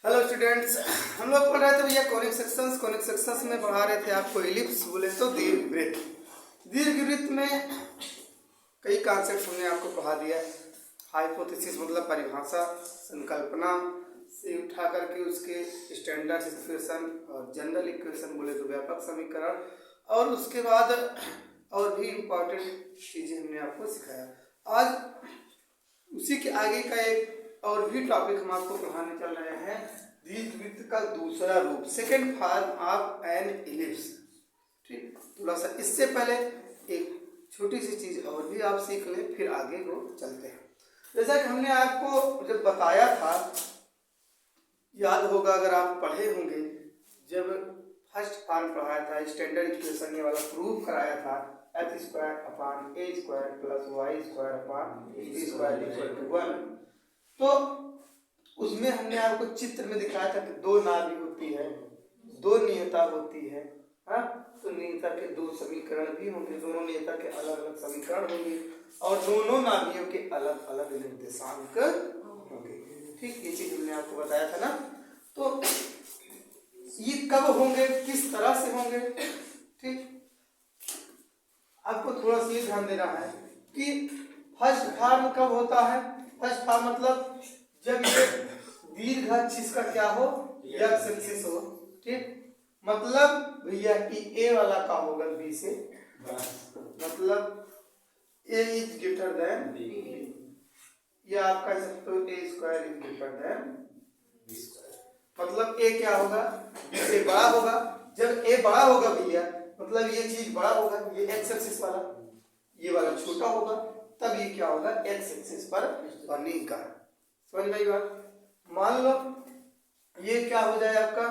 Hello students, हम लोग पढ़ रहे थे भैया कॉनिक सेक्शंस में पढ़ा रहे थे आपको एलिप्स बोले तो दीर्घवृत्त में कई कॉन्सेप्ट हमने आपको पढ़ा दिया। हाइपोथेसिस मतलब परिभाषा, संकल्पना से उठा करके उसके स्टैंडर्ड इक्वेशन और जनरल इक्वेशन बोले तो व्यापक समीकरण, और उसके बाद और भी इम्पोर्टेंट चीज़ें हमने आपको सिखाया। आज उसी के आगे का एक और भी टॉपिक हम आपको पढ़ाने चल रहे हैं, दीर्घवृत्त का दूसरा रूप, second form of N ellipse. ठीक, थोड़ा सा इससे पहले एक छोटी सी चीज और भी आप सीख लें, फिर आगे को चलते हैं। जैसा कि हमने आपको जब बताया था, याद होगा अगर आप पढ़े होंगे, जब फर्स्ट फॉर्म पढ़ाया था, स्टैंडर्ड इक्वेशन ये वाला प्रूफ कराया था, x² upon a² plus y² upon b² equal to 1। तो उसमें हमने आपको चित्र में दिखाया था कि दो नाभि होती है, दो नियता होती है। हाँ, तो नियता के दो समीकरण भी होंगे, दोनों नियता के अलग अलग समीकरण होंगे और दोनों नाभियों के अलग अलग निर्देशांक होंगे। ठीक, ये चीज हमने आपको बताया था ना। तो ये कब होंगे, किस तरह से होंगे, ठीक, आपको थोड़ा सा ये ध्यान देना है कि फर्स्ट फॉर्म कब होता है। फर्स्ट फॉर्म मतलब जब ये दीर्घाक्षिस का क्या हो, एक्स एक्सिस हो। ठीक, मतलब भैया कि ए वाला का होगा बी से, मतलब A is greater than B, या आप कह सकते हो A square is greater than B square. मतलब ए क्या होगा, बी से बड़ा होगा। जब ए बड़ा होगा भैया, मतलब ये चीज बड़ा होगा, ये एक्स एक्सिस वाला, ये वाला छोटा होगा, तब ये क्या होगा, एक्स एक्सिस पर बनेगा। समझ में आई बात। मान लो ये क्या हो जाए आपका,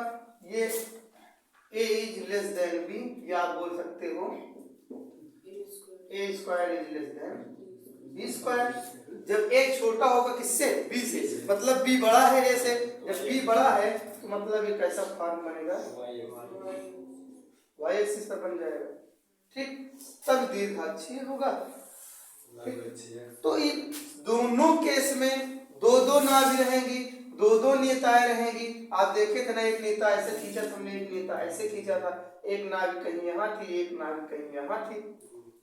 ये a is less than b, या आप बोल सकते हो a square is less than b square. जब a छोटा होगा किससे, b से, मतलब b बड़ा है a से। जब b बड़ा है तो मतलब ये कैसा फॉर्म बनेगा, y एक्सिस पर बन जाएगा। ठीक, तब दीर्घाक्षीय होगा। तो ये दोनों केस में दो दो नाभि रहेंगी, दो दो नियताएं रहेंगी। आप देखे थे ना, एक नियता ऐसे खींचा था हमने, एक नियता ऐसे खींचा था, एक नाभि कहीं यहाँ थी, एक नाभि कहीं यहाँ थी।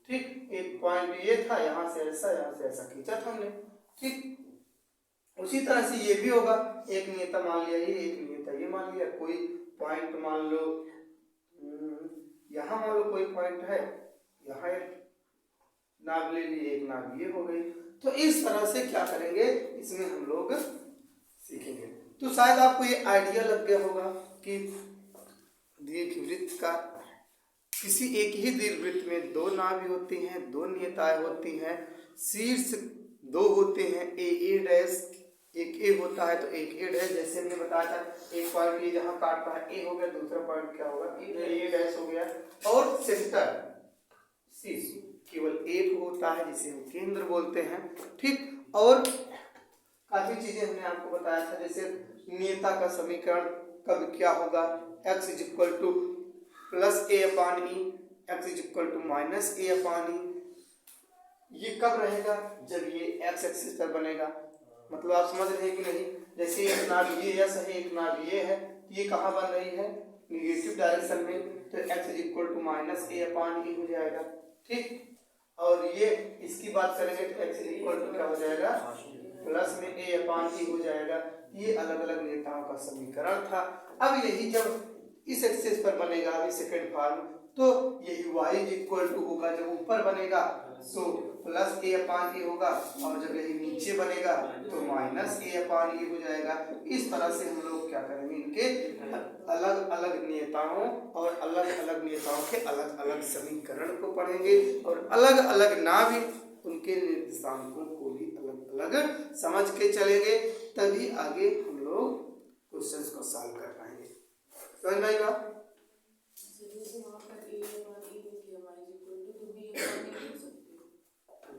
ठीक, एक पॉइंट ये था, यहाँ से ऐसा खींचा था हमने। ठीक, उसी तरह से ये भी होगा, एक नियता मान लिया ये, एक नियता ये मान लिया, कोई पॉइंट मान लो यहाँ, मान लो कोई पॉइंट है यहाँ, एक नाभ ले ली, एक नाभ ये हो गई। तो इस तरह से क्या करेंगे, इसमें हम लोग सीखेंगे। तो शायद आपको ये आइडिया लग गया होगा कि दीर्घवृत्त का, किसी एक ही दीर्घवृत्त में दो नाभि होती हैं, दो नियताएं होती हैं, शीर्ष दो होते हैं, ए डैश, एक ए होता है तो एक ए डैश। जैसे हमने बताया था, एक पॉइंट ये जहाँ काटता है ए हो गया, दूसरा पॉइंट क्या होगा, ए डैश हो गया, और सेंटर शीर्ष केवल एक होता है जिसे हम केंद्र बोलते हैं। ठीक, और काफी चीजें हमने आपको बताया था, जैसे नियता का समीकरण कब क्या होगा, x is equal to plus A upon E, X is equal to minus A upon E. ये कब रहेगा, जब ये x एक्सिस पर बनेगा। मतलब आप समझ रहे हैं कि नहीं। जैसे एक नाभ ये यस है, एक नाभ ये है, ये कहाँ बन रही है, निगेटिव डायरेक्शन में, तो x is equal to minus A upon E हो जाएगा। ठीक, और ये इसकी बात करेंगे तो x इक्वल टू क्या हो जाएगा, प्लस में a अपान ई हो जाएगा। ये अलग अलग नियताओं का समीकरण था। अब यही जब इस एक्सिस पर बनेगा, अभी सेकंड फॉर्म, तो यही y इक्वल टू होगा, जब ऊपर बनेगा तो प्लस a अपान ई होगा, और जब यही नीचे बनेगा तो माइनस a अपान ई हो जाएगा। इस तरह से हम लोग क्या करेंगे, इनके अलग अलग नियताओं और अलग अलग नियताओं के अलग अलग समीकरण को पढ़ेंगे, और अलग अलग नाभि उनके निर्देशांकों को भी अलग अलग समझ के चलेंगे, तभी आगे हम लोग क्वेश्चंस को सॉल्व कर पाएंगे। समझ में आएगा।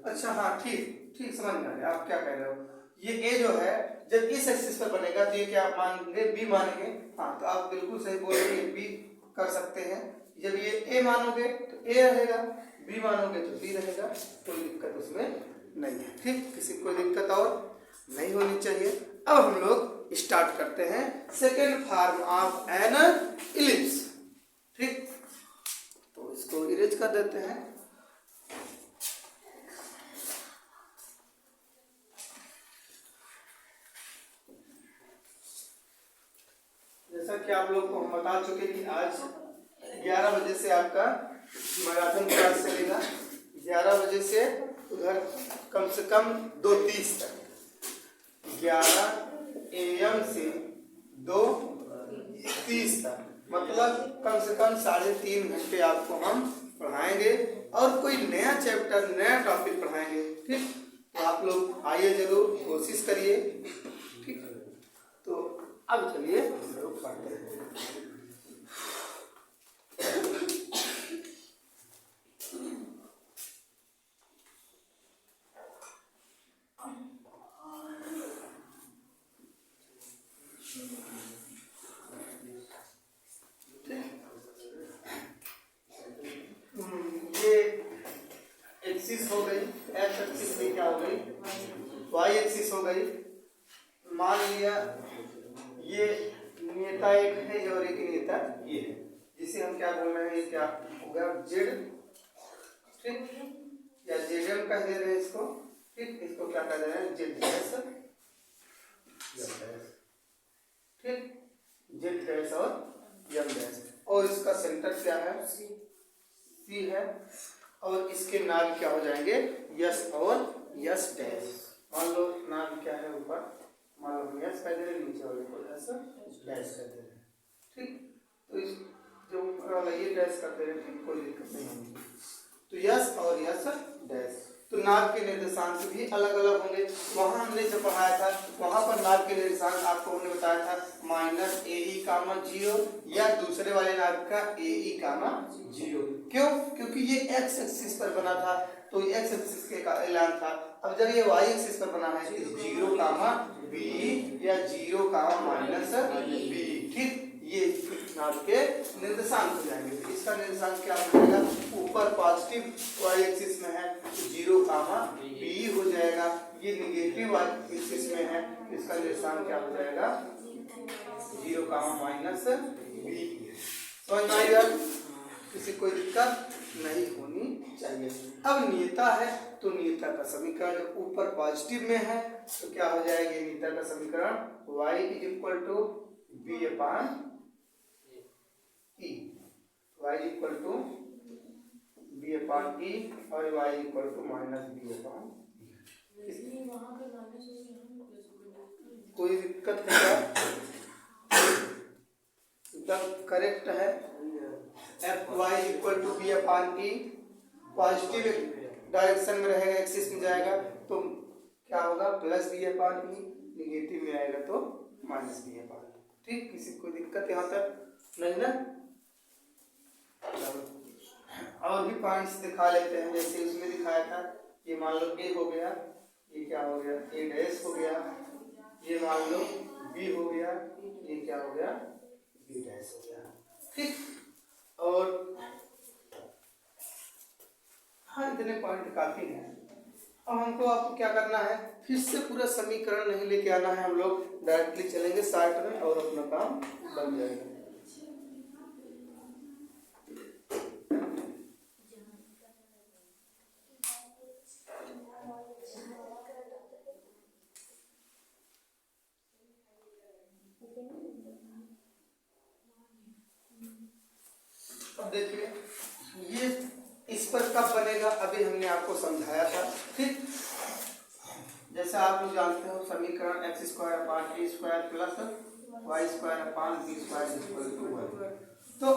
अच्छा, हाँ, ठीक ठीक, समझ में आ गया आप क्या कह रहे हो। ये ए जो है जब इस एक्सिस पर बनेगा तो ये क्या मानेंगे, बी मानेंगे। हाँ, तो आप बिल्कुल सही बोल रहे हैं, बी कर सकते हैं। जब ये ए मानोगे तो ए रहेगा, बी मानोगे तो बी रहेगा, कोई दिक्कत उसमें नहीं है। ठीक, किसी को कोई दिक्कत और नहीं होनी चाहिए। अब हम लोग स्टार्ट करते हैं second form of N ellipse. ठीक, तो इसको इरेज कर देते हैं। जैसा कि आप लोग को हम बता चुके कि आज 11 बजे से आपका मैराथन क्लास चलेगा। 11 बजे से उधर कम से कम 2:30 तक, 11 AM से 2:30 तक, मतलब कम से कम 3.5 घंटे आपको हम पढ़ाएंगे और कोई नया चैप्टर, नया टॉपिक पढ़ाएंगे। ठीक, तो आप लोग आइए, जरूर कोशिश करिए। ठीक, तो अब चलिए हम लोग पढ़ते हैं। ये एक्सिस हो गई, एक्स एक्सिस में क्या हो गई, वाई एक्सिस हो गई। मान लिया ये नेता एक है और एक नेता ये है, जिसे हम क्या बोल रहे हैं, ये क्या होगा, जेड। ठीक, या जेडएम कह दे रहे हैं इसको। ठीक, इसको क्या कह रहे हैं, जेड डैश। ठीक, जेड डैश और एम डैश, और इसका सेंटर क्या है, सी है, और इसके नाम क्या हो जाएंगे, यस और यस डैश। मान लो नाम क्या है ऊपर, मान लो हम यस कह दे रहे हैं, नीचे वाले को यस डैश कह दे रहे हैं। ठीक, तो इस जो ऊपर वाला ये डैश करते हैं, ठीक, कोई दिक्कत नहीं होगी। तो यस और यस डैश, तो नाम के निर्देशांक भी अलग अलग होंगे। वहां हमने जो पढ़ाया था, वहां पर नाम के निर्देशांक आपको हमने बताया था -AE, 0, या दूसरे वाले नाम का AE, 0। क्यों? क्योंकि ये एक्स एक्सिस पर बना था, तो एक्स एक्सिस के का ऐलान था। अब जब ये वाई एक्सिस पर बना है, 0, B या 0, -B। ठीक, ये नाम के निर्देशांक हो जाएंगे। इसका निर्देशांक क्या हो जाएगा, ऊपर पॉजिटिव वाई एक्सिस में है तो 0, B हो जाएगा। ये निगेटिव वाई एक्सिस में है, इसका निर्देशांक क्या हो जाएगा, 0, -B। समझ में आएगा, किसी कोई दिक्कत नहीं होनी चाहिए। अब नेता है तो नेता का समीकरण जब ऊपर पॉजिटिव में है तो क्या हो जाएगा, नेता का समीकरण y = B/E, y = B/E, और y = -B/E। कोई दिक्कत है क्या, एकदम करेक्ट है। Fy = B/E, पॉजिटिव डायरेक्शन में रहेगा, एक्सिस में जाएगा तो क्या होगा, +B/E, निगेटिव में आएगा तो -B/E। ठीक, किसी कोई दिक्कत यहाँ तक नहीं ना। और भी पॉइंट्स दिखा लेते हैं, जैसे उसमें दिखाया था, ये मान लो A हो गया, ये क्या हो गया, A डैश हो गया, ये मान लो B हो गया, ये क्या हो गया, B डैश हो गया। ठीक, और हाँ, इतने पॉइंट काफी हैं। अब हमको आपको क्या करना है, फिर से पूरा समीकरण नहीं लेके आना है, हम लोग डायरेक्टली चलेंगे शार्ट में और अपना काम बन जाएगा। अब देखिए ये इस पर कब बनेगा, अभी हमने आपको समझाया था। ठीक, जैसा आप लोग जानते हो समीकरण x² + a² + y² + b², तो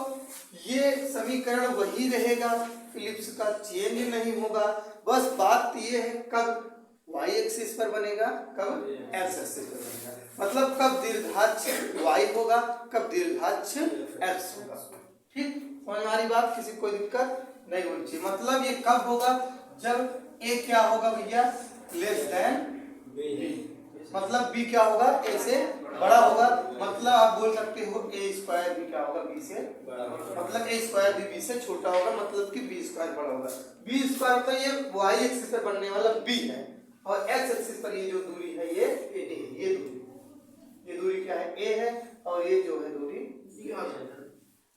ये समीकरण वही रहेगा, फिलिप्स का चेंज नहीं होगा। बस बात ये है कब y एक्सिस पर बनेगा, कब x एक्सिस पर बनेगा, मतलब कब दीर्घाक्ष y होगा, कब दीर्घाक्ष x होगा। ठीक, समझ में आ रही बात, किसी कोई दिक्कत नहीं होनी चाहिए। मतलब ये कब होगा, जब a क्या होगा भैया, b, मतलब b क्या होगा, a से बड़ा होगा। मतलब आप बोल सकते हो a² भी क्या होगा, b से बड़ा होगा, मतलब a² भी b से छोटा होगा, मतलब कि b² बड़ा होगा। b² तो ये y एक्सिस पर बनने वाला b है, और x एक्सिस पर ये जो दूरी है ये a है, ये दूरी ए है और ये जो है दूरी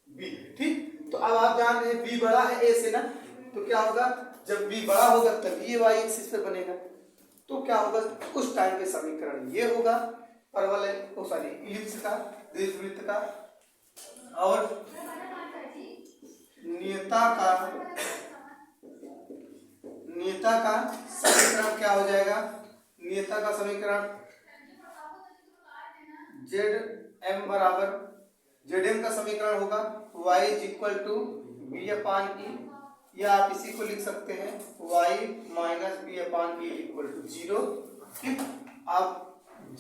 बी। ठीक, तो अब आप जान रहे हैं बी बड़ा है ए से ना, तो क्या होगा जब बी बड़ा होगा तब ये वाई एक्सिस पे बनेगा, तो क्या होगा उस टाइम पे समीकरण ये होगा परवलय सॉरी इलिप्स का, दीर्घवृत्त का, और नियता का समीकरण क्या हो जाएगा, नियता का समीकरण जेड एम बराबर जेड एम का समीकरण होगा y is equal to B upon E, या आप इसी को लिख सकते हैं y minus B upon E equal to 0। ठीक, आप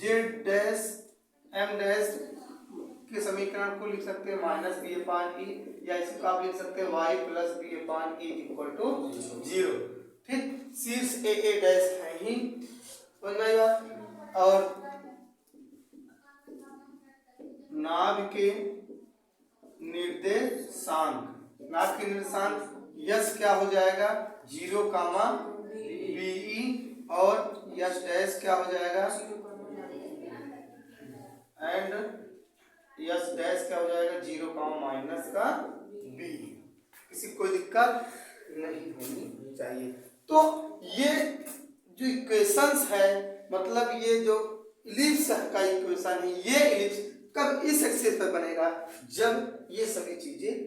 जेड डैश एम डैश के समीकरण को लिख सकते हैं माइनस बी अपान ई, या इसको आप लिख सकते हैं y plus b upon E equal to 0। ठीक, शीर्ष ए डैश है ही, समझ में आई बात। और नाभ के निर्देशांक यस क्या हो जाएगा 0 कामा बीई, और यस डैश क्या हो जाएगा एंड यस डैश क्या हो जाएगा 0 कामा माइनस का बी। किसी कोई दिक्कत नहीं होनी चाहिए। तो ये जो इक्वेशंस है, मतलब ये जो इलिप्स का इक्वेशन है, ये इलिप्स कब इस एक्सिस पर बनेगा जब ये सभी चीजें ये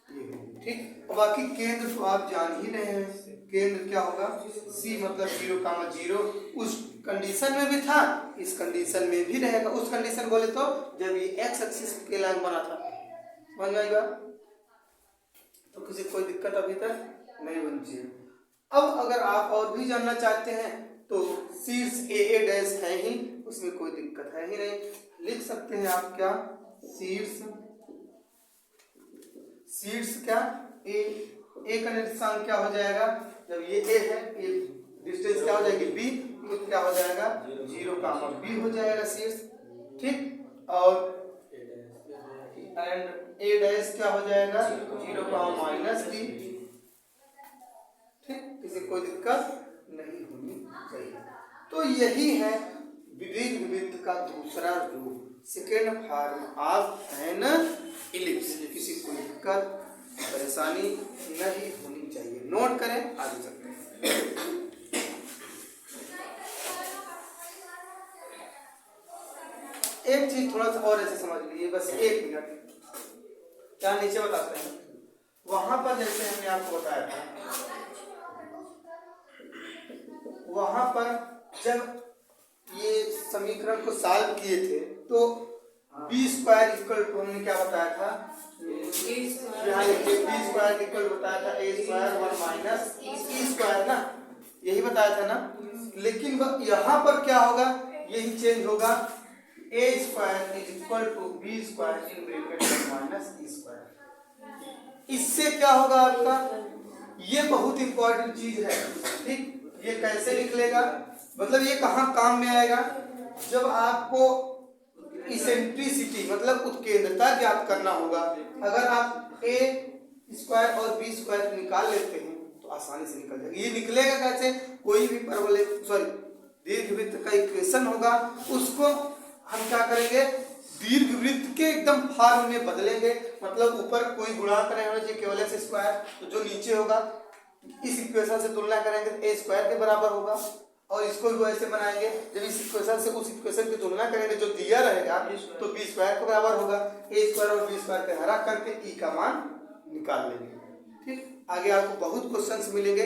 होंगी। ठीक, और बाकी केंद्र तो आप जान ही रहे हैं, केंद्र क्या होगा C मतलब 0 कामा 0, उस कंडीशन में भी था इस कंडीशन में भी रहेगा। उस कंडीशन बोले तो जब ये एक्स एक्सिस के लाइन बना था, समझ में आएगा। तो किसी कोई दिक्कत अभी तक नहीं बनी चाहिए। अब अगर आप और भी जानना चाहते हैं तो शीर्ष ए डैश है ही, उसमें कोई दिक्कत है ही नहीं, लिख सकते हैं आप क्या शीर्ष क्या ए का निर्देशांक क्या हो जाएगा जब ये ए है, ये डिस्टेंस क्या हो जाएगी बी, तो क्या हो जाएगा 0 कामा बी हो जाएगा शीर्ष। ठीक, और एंड ए डैश क्या हो जाएगा 0 कामा माइनस बी। ठीक, किसी कोई दिक्कत नहीं होनी चाहिए। तो यही है दीर्घवृत्त का दूसरा रूप, second form of N ellipse. किसी को दिक्कत परेशानी नहीं होनी चाहिए। नोट करें, आगे चलते हैं। एक चीज थोड़ा सा और ऐसे समझ लीजिए, बस 1 मिनट। क्या नीचे बताते हैं, वहां पर जैसे हमने आपको बताया था, वहां पर जब ये समीकरण को सॉल्व किए थे तो बी स्क्वायर इक्वल टू हमने क्या बताया था, यहाँ बी स्क्वायर इक्वल बताया था ए स्क्वायर 1 माइनस ई स्क्वायर ना, यही बताया था ना। लेकिन यहाँ पर क्या होगा, यही चेंज होगा, A square is equal to B square in bracket minus E square. इससे क्या होगा आपका, ये बहुत इंपॉर्टेंट चीज है। ठीक, ये कैसे निकलेगा, मतलब ये कहाँ काम में आएगा, जब आपको इसेंट्रिसिटी मतलब उत्केंद्रता ज्ञात करना होगा। अगर आप ए स्क्वायर और बी स्क्वायर निकाल लेते हैं तो आसानी से निकल जाएगा। ये निकलेगा कैसे, कोई भी दीर्घवृत्त का इक्वेशन होगा, उसको हम क्या करेंगे दीर्घवृत्त के एकदम फॉर्म में बदलेंगे। मतलब ऊपर कोई गुणांक नहीं होना चाहिए, केवल एक्स स्क्वायर, तो जो नीचे होगा इस इक्वेशन से तुलना करेंगे तो ए स्क्वायर के बराबर होगा, और इसको भी ऐसे बनाएंगे, जब इस इक्वेशन से उस इक्वेशन की तुलना करेंगे जो दिया रहेगा तो बी स्क्वायर के बराबर होगा। ए स्क्वायर और बी स्क्वायर के हरा करके ई का मान निकाल लेंगे। ठीक, आगे आपको बहुत क्वेश्चंस मिलेंगे,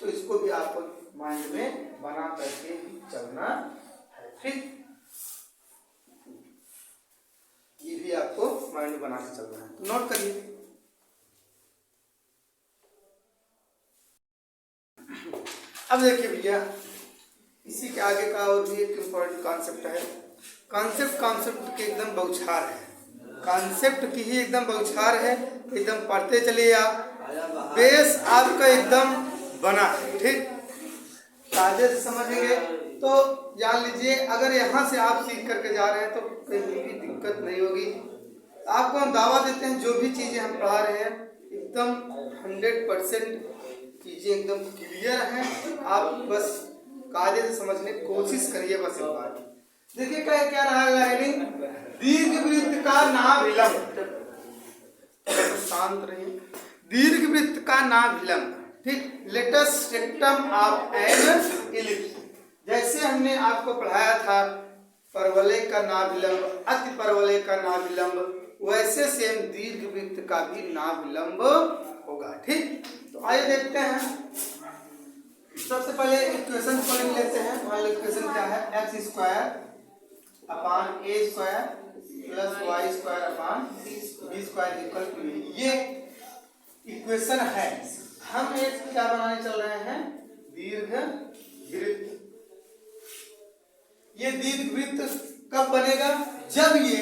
तो इसको भी आपको माइंड में बना करके ही चलना है। ठीक, ये भी आपको माइंड में बना के चलना है, तो नोट करिए। अब देखिए भैया, इसी के आगे का और भी एक इम्पोर्टेंट कॉन्सेप्ट है। कॉन्सेप्ट के एकदम बौछार है, कॉन्सेप्ट की ही एकदम बौछार है, एकदम पढ़ते चलिए आप, बेस आपका एकदम बना है। ठीक, कायदे से समझेंगे तो जान लीजिए, अगर यहाँ से आप सीख करके जा रहे हैं तो कहीं भी दिक्कत नहीं होगी। आपको हम दावा देते हैं जो भी चीज़ें हम पढ़ा रहे हैं एकदम 100% चीज़ें एकदम क्लियर हैं। आप बस कायदे से समझने की कोशिश करिए, बस एक बार देखिए क्या रहा है लाइनिंग दीर्घवृत्त का नाभिलंब, शांत रहिए, दीर्घवृत्त का नाभिलंब, ठीक, latus rectum of N ellipse. जैसे हमने आपको पढ़ाया था परवलय का नाभिलंब, अति परवलय का नाभिलंब, वैसे सेम दीर्घवृत्त का भी नाभिलंब होगा, ठीक। तो आइए देखते हैं। सबसे पहले इक्वेशन को लिख लेते हैं। मान लो इक्वेशन क्या है, x square upon a square plus y square upon b square equal to, ये इक्वेशन है। हम एक क्या बनाने चल रहे हैं, दीर्घवृत्त। ये दीर्घवृत्त कब बनेगा, जब ये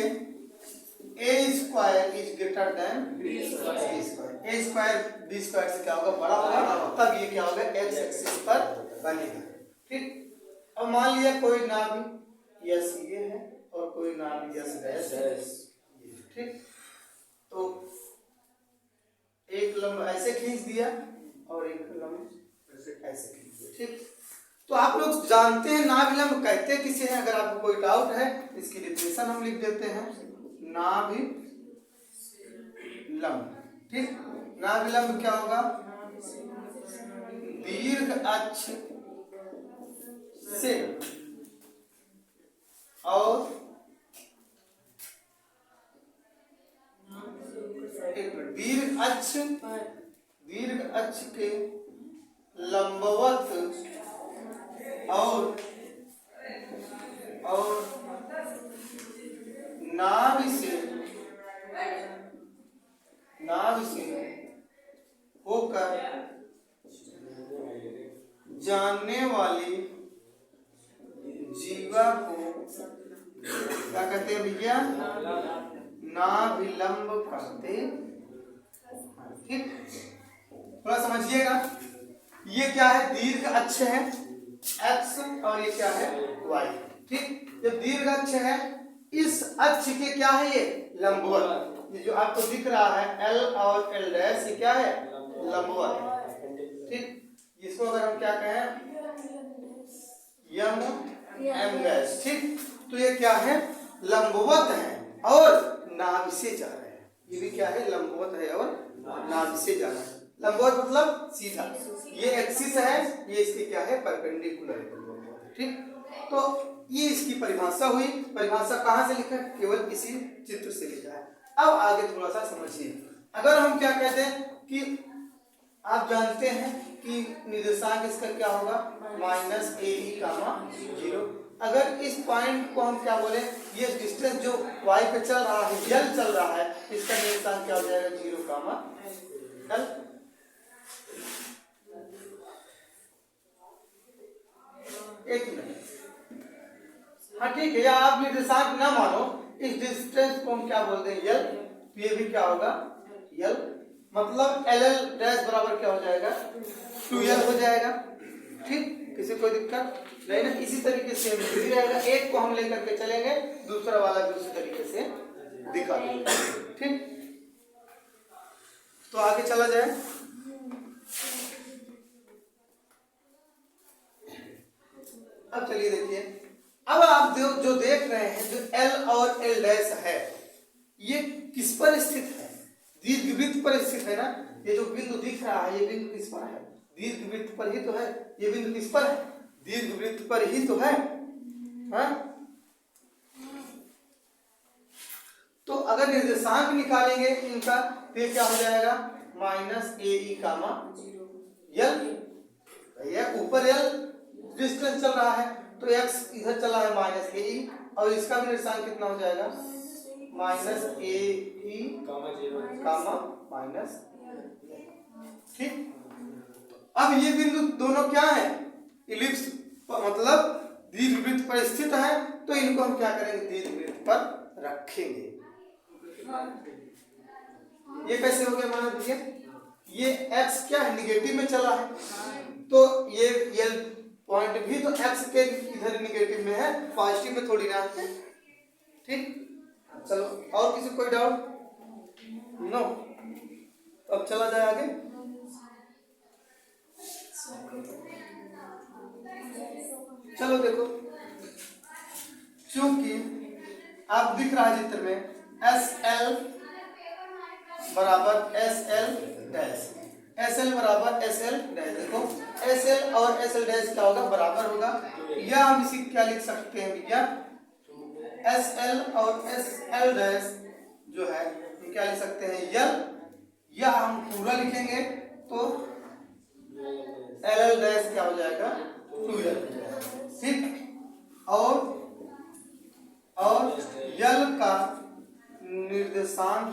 A square is greater than B square. A square B square से क्या होगा, बड़ा होगा, तब ये क्या होगा, एक्स एक्सिस पर बनेगा, ठीक। अब मान लिया कोई नाभि यस ये है और कोई नाभि यस डैश, ठीक। तो एक लंब ऐसे खींच दिया और एक लंब ऐसे खींच दिया, ठीक। तो आप लोग जानते हैं नाभिलंब कहते किसे हैं। अगर आपको कोई डाउट है इसकी डेफिनेशन हम लिख देते हैं, नाभिलंब, ठीक। नाभिलंब क्या होगा, दीर्घ अक्ष से और दीर्घ अक्ष के लंबवत और नाभि से होकर जानने वाली जीवा को क्या कहते हैं भैया, नाभिलंब कहते, ठीक। थोड़ा समझिएगा, ये क्या है, दीर्घ अक्ष है एक्स और ये क्या है वाई, ठीक। जब दीर्घ अक्ष है, इस अक्ष के क्या है, ये लंबवत, ये जो आपको दिख रहा है एल और एल डैश, ये क्या है, लंबवत, ठीक। इसको अगर हम क्या कहें, यम एम डैश, ठीक। तो ये क्या है, लंबवत है और नाभि से जा रहे हैं। ये भी क्या है, लंबवत है और नाभि से जा रहा है। लंबवत मतलब सीधा, ये एक्सिस है, ये इसकी क्या है, परपेंडिकुलर है, ठीक। तो ये इसकी परिभाषा हुई। परिभाषा कहाँ से लिखा है, केवल इसी चित्र से लिखा है। अब आगे थोड़ा सा समझिए। अगर हम क्या कहते हैं कि आप जानते हैं कि निर्देशांक इसका क्या होगा, माइनस ए ई कामा 0। अगर इस पॉइंट को हम क्या बोले, ये डिस्टेंस जो वाई पे चल रहा है, यल चल रहा है, इसका निर्देशांक क्या हो जाएगा, 0 कामा एल। एक मिनट, हाँ ठीक है, या आप निर्देशांक ना मानो, इस डिस्टेंस को हम क्या बोलते हैं, यल। तो ये भी क्या होगा, यल, मतलब एल एल डैश बराबर क्या हो जाएगा, 2l हो जाएगा, ठीक। किसी कोई दिक्कत नहीं ना। इसी तरीके से भी रहेगा, एक को हम लेकर के चलेंगे, दूसरा वाला भी उसी तरीके से दिखा देंगे, ठीक। तो आगे चला जाए। अब चलिए देखिए, अब आप जो देख रहे हैं, जो L और L डैश है, ये किस पर स्थित है, दीर्घवृत्त पर स्थित है ना। ये जो बिंदु दिख रहा है, ये बिंदु किस पर है, दीर्घवृत्त पर ही तो है। ये बिंदु किस पर है, दीर्घवृत्त पर ही तो है, हाँ? तो अगर निर्देशांक निकालेंगे इनका, तो ये क्या हो जाएगा, माइनस ए ई कामा यल। ऊपर यल डिस्टेंस चल रहा है, तो x इधर चला है माइनस ए ई, और इसका भी निर्देशांक कितना हो जाएगा, माइनस ए ई कामा माइनस, ठीक। अब ये बिंदु दोनों क्या है, इलिप्स मतलब दीर्घवृत्त पर स्थित है, तो इनको हम क्या करेंगे, दीर्घवृत्त पर रखेंगे। ये कैसे हो गया, मान लीजिए ये x क्या है, निगेटिव में चला है, तो ये यल पॉइंट भी तो x के इधर निगेटिव में है, पॉजिटिव में थोड़ी ना है, ठीक। चलो, और किसी कोई डाउट, नो। अब चला जाए आगे। चलो देखो, क्योंकि आप दिख रहा है चित्र में एस एल बराबर S L dash, S L बराबर एस एल डैश। देखो एस एल और एस एल डैश क्या होगा, बराबर होगा। या हम इसी क्या लिख सकते हैं भैया, एस एल और एस एल डैश जो है क्या लिख सकते हैं, यल, या हम पूरा लिखेंगे तो एल एल डैश क्या हो जाएगा, 2l। ठीक, और यल का निर्देशांक,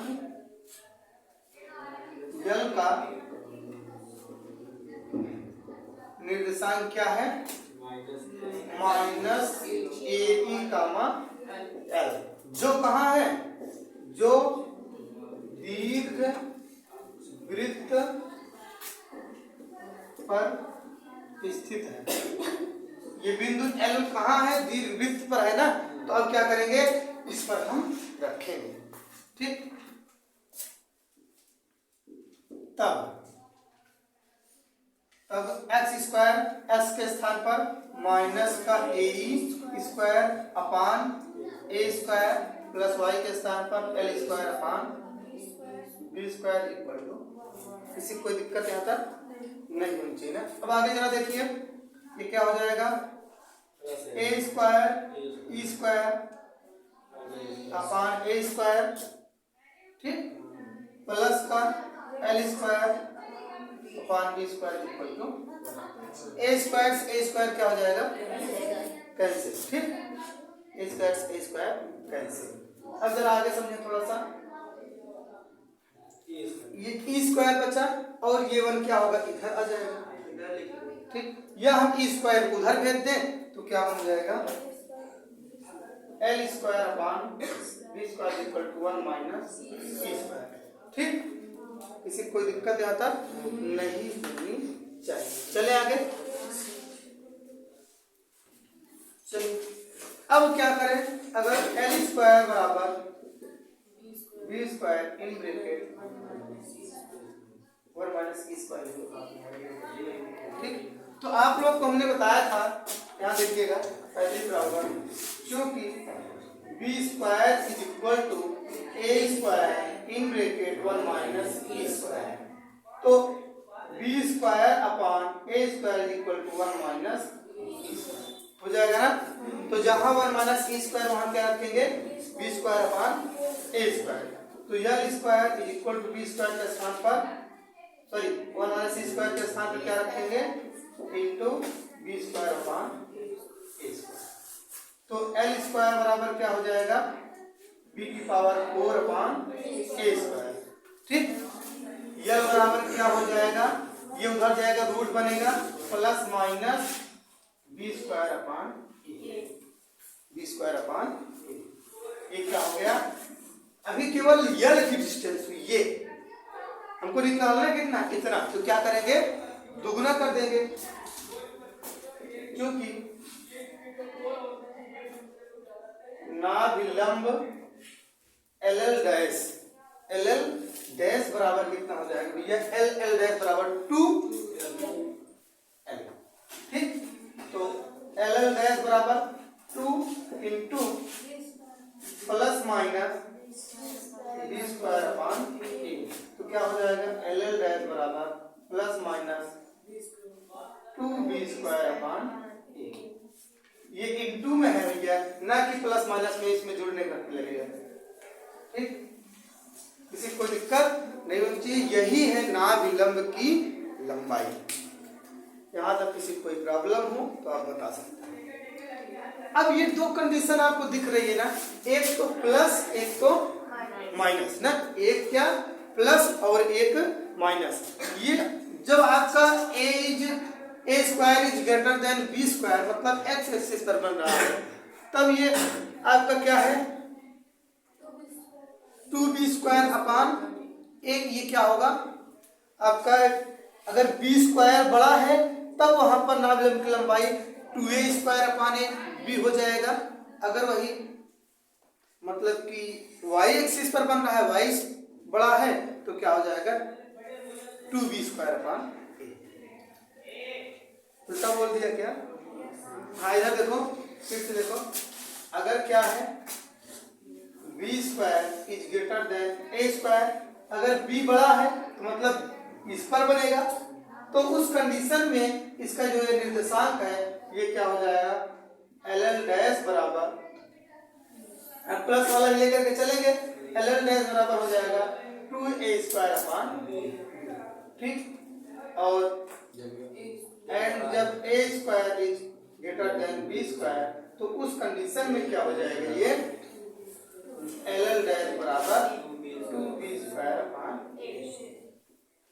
यल का निर्देशांक क्या है, माइनस ए कामा एल, जो कहाँ है, जो दीर्घ वृत्त पर स्थित है। ये बिंदु एल कहाँ है, दीर्घ वृत्त पर है ना, तो अब क्या करेंगे, इस पर हम रखेंगे। ठीक, तब एक्स स्क्वायर एस के स्थान पर माइनस का a square upon a square plus y के स्थान पर l square upon b square equal to, किसी कोई दिक्कत यहाँ तक नहीं होनी चाहिए ना। अब आगे जरा देखिए, ये क्या हो जाएगा, a square e square upon a square, ठीक, प्लस का l square upon b square equal to A square से ए स्क्वायर क्या हो जाएगा, कैंसिल। ठीक, ए स्क्वायर से ए स्क्वायर कैंसिल। अब जरा आगे समझे थोड़ा सा, ये ई स्क्वायर बचा और ये वन क्या होगा, इधर आ जाएगा। ठीक, या हम ई स्क्वायर को उधर भेज दें तो क्या बन जाएगा, l square upon b square equal to 1 minus E square. ठीक, किसी कोई दिक्कत यहाँ तक नहीं होनी चाहिए। चले आगे, चलिए अब क्या करें, अगर एल स्क्वायर बराबर b square in bracket 1 minus E square, ठीक, तो आप लोग को हमने बताया था, यहाँ देखिएगा पहले बराबर, क्योंकि B square is equal to A square in bracket 1 minus E square, तो B square upon A square equal to 1 minus E square हो जाएगा ना। तो जहां 1 माइनस ई स्क्वायर वहां क्या रखेंगे, बी स्क्वायर अपॉन ए स्क्वायर, तो l square is equal to B square के स्थान पर, सॉरी 1 माइनस ई स्क्वायर के स्थान पर क्या रखेंगे, इंटू बी स्क्वायर अपॉन ए स्क्वायर, तो एल स्क्वायर बराबर क्या हो जाएगा, बी की पावर 4 अपॉन ए स्क्वायर। ठीक, यह बराबर क्या हो जाएगा, ये उधर जाएगा, रूट बनेगा, plus minus B square upon b square upon, ये क्या हो गया, अभी केवल यल की डिस्टेंस हुई, ये हमको निकालना है कितना, इतना, तो क्या करेंगे, दुगुना कर देंगे, क्योंकि नाभिलंब L L dash, L L dash बराबर कितना हो जाएगा भैया, एल एल डैश बराबर 2l। ठीक, तो एल एल डैश बराबर 2 into plus minus B square upon A, तो क्या हो जाएगा, एल एल डैश बराबर plus minus 2b square upon A, ये इंटू में है भैया, ना कि प्लस माइनस में, इसमें जुड़ने का लगेगा। ठीक, किसी को दिक्कत नहीं होनी चाहिए, यही है नाभिलंब की लंबाई। यहाँ तक किसी को कोई प्रॉब्लम हो तो आप बता सकते हैं। अब ये दो कंडीशन आपको दिख रही है ना, एक तो प्लस एक तो माइनस ना, एक क्या प्लस और एक माइनस। ये जब आपका A square is greater than B square, मतलब एक्स एक्सिस पर बन रहा है, तब ये आपका क्या है, 2b स्क्वायर अपॉन एक, ये क्या होगा आपका, अगर b स्क्वायर बड़ा है तब वहां पर नाभिलंब की लंबाई 2a square upon A B हो जाएगा। अगर वही मतलब कि y एक्सिस पर बन रहा है, y बड़ा है, तो क्या हो जाएगा 2b स्क्वायर अपॉन ए। उल्टा बोल दिया क्या, हाँ इधर देखो, फिर से देखो, अगर क्या है is greater than A square, अगर b बड़ा है तो मतलब इस पर बनेगा, तो उस कंडीशन में इसका जो ये निर्देशांक है ये क्या हो जाएगा, एल एल डैश बराबर, अब प्लस वाला लेकर के चलेंगे, एल एल डैश बराबर हो जाएगा 2a स्क्वायर अपॉन, ठीक, और एंड जब a square is greater then b square तो उस कंडीशन में क्या हो जाएगा, ये एल एल डैश बराबर 2b स्क्वायर अपॉन।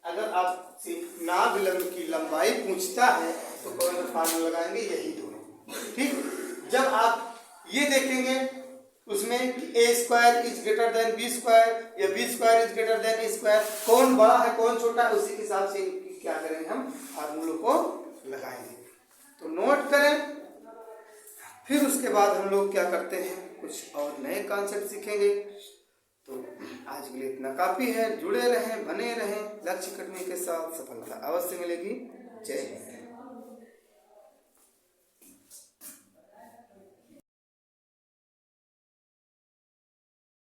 अगर आपसे नाभिलंब की लंबाई पूछता है तो कौन सा फार्मूला लगाएंगे, यही दोनों, ठीक। जब आप ये देखेंगे उसमें कि A square is greater than B square या B square is greater than A square, कौन बड़ा है कौन छोटा है, उसी के हिसाब से क्या करेंगे, हम फार्मूलों को लगाएंगे। तो नोट करें, फिर उसके बाद हम लोग क्या करते हैं, कुछ और नए कॉन्सेप्ट सीखेंगे। तो आज के लिए इतना काफ़ी है, जुड़े रहें, बने रहें, लक्ष्य करने के साथ सफलता अवश्य मिलेगी।